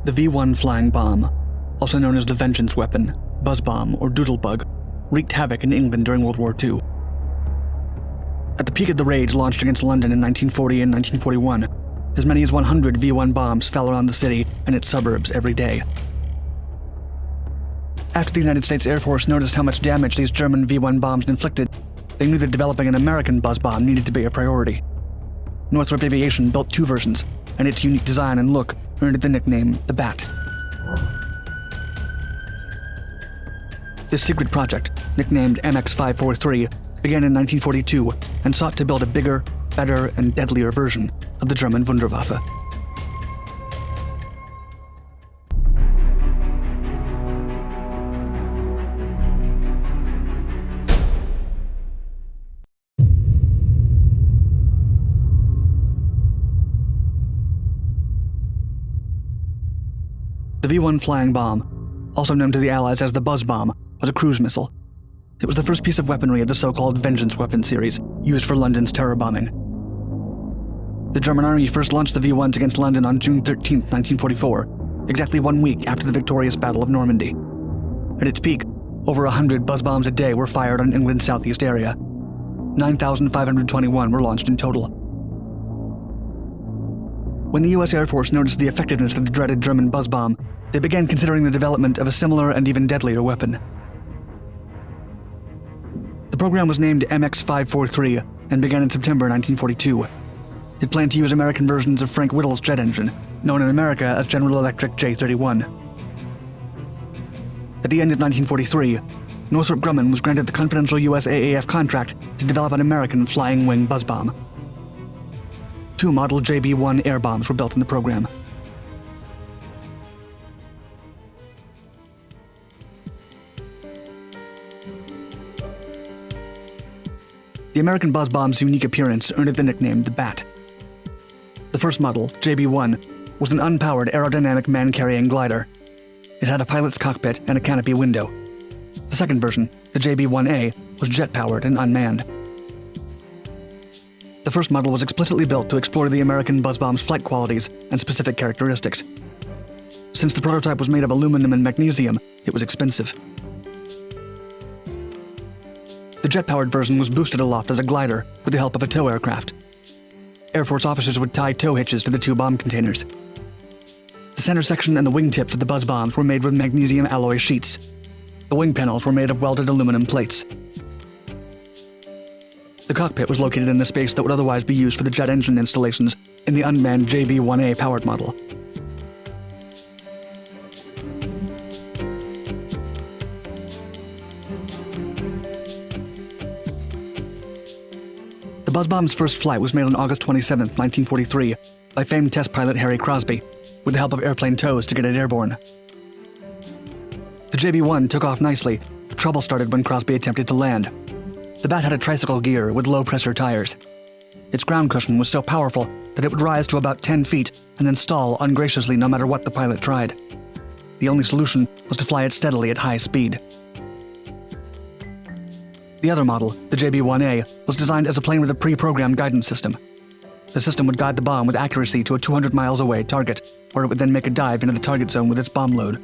The V-1 flying bomb, also known as the vengeance weapon, buzz bomb, or doodlebug, wreaked havoc in England during World War II. At the peak of the rage launched against London in 1940 and 1941, as many as 100 V-1 bombs fell around the city and its suburbs every day. After the United States Air Force noticed how much damage these German V-1 bombs inflicted, they knew that developing an American buzz bomb needed to be a priority. Northrop Aviation built two versions, and its unique design and look earned it the nickname the Bat. This secret project, nicknamed MX-543, began in 1942 and sought to build a bigger, better, and deadlier version of the German Wunderwaffe. The V-1 flying bomb, also known to the Allies as the buzz bomb, was a cruise missile. It was the first piece of weaponry of the so-called vengeance weapon series, used for London's terror bombing. The German army first launched the V-1s against London on June 13, 1944, exactly 1 week after the victorious Battle of Normandy. At its peak, over 100 buzz bombs a day were fired on England's southeast area. 9,521 were launched in total. When the US Air Force noticed the effectiveness of the dreaded German buzz bomb, they began considering the development of a similar and even deadlier weapon. The program was named MX-543 and began in September 1942. It planned to use American versions of Frank Whittle's jet engine, known in America as General Electric J-31. At the end of 1943, Northrop Grumman was granted the confidential US AAF contract to develop an American flying wing buzz bomb. 2 model JB-1 air bombs were built in the program. The American buzz bomb's unique appearance earned it the nickname the Bat. The first model, JB-1, was an unpowered aerodynamic man-carrying glider. It had a pilot's cockpit and a canopy window. The second version, the JB-1A, was jet-powered and unmanned. The first model was explicitly built to explore the American buzz bomb's flight qualities and specific characteristics. Since the prototype was made of aluminum and magnesium, it was expensive. The jet-powered version was boosted aloft as a glider with the help of a tow aircraft. Air Force officers would tie tow hitches to the 2 bomb containers. The center section and the wingtips of the buzz bombs were made with magnesium alloy sheets. The wing panels were made of welded aluminum plates. The cockpit was located in the space that would otherwise be used for the jet engine installations in the unmanned JB-1A powered model. The buzz bomb's first flight was made on August 27, 1943, by famed test pilot Harry Crosby, with the help of airplane tows to get it airborne. The JB-1 took off nicely, but trouble started when Crosby attempted to land. The Bat had a tricycle gear with low-pressure tires. Its ground cushion was so powerful that it would rise to about 10 feet and then stall ungraciously no matter what the pilot tried. The only solution was to fly it steadily at high speed. The other model, the JB-1A, was designed as a plane with a pre-programmed guidance system. The system would guide the bomb with accuracy to a 200 miles away target, where it would then make a dive into the target zone with its bomb load.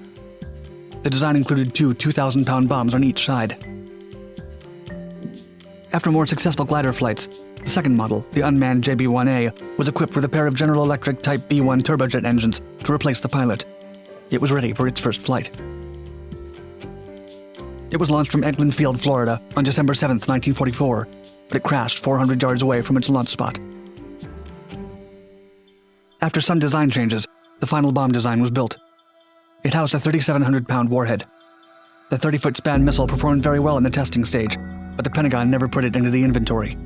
The design included 2 2,000-pound bombs on each side. After more successful glider flights, the second model, the unmanned JB-1A, was equipped with a pair of General Electric Type B1 turbojet engines to replace the pilot. It was ready for its first flight. It was launched from Eglin Field, Florida, on December 7, 1944, but it crashed 400 yards away from its launch spot. After some design changes, the final bomb design was built. It housed a 3,700-pound warhead. The 30-foot span missile performed very well in the testing stage, but the Pentagon never put it into the inventory.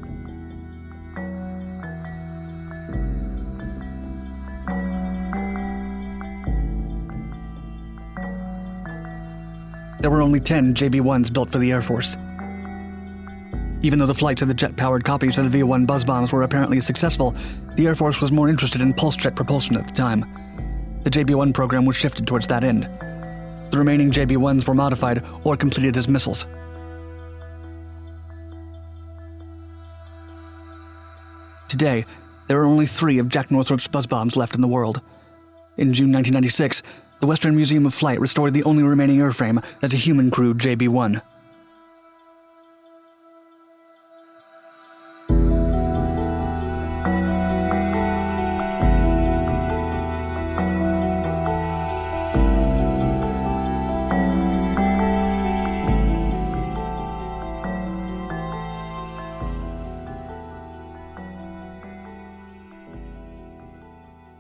There were only 10 JB-1s built for the Air Force. Even though the flights of the jet-powered copies of the V-1 buzz bombs were apparently successful, the Air Force was more interested in pulse jet propulsion at the time. The JB-1 program was shifted towards that end. The remaining JB-1s were modified or completed as missiles. Today, there are only 3 of Jack Northrop's buzz bombs left in the world. In June 1996, the Western Museum of Flight restored the only remaining airframe as a human-crewed JB-1.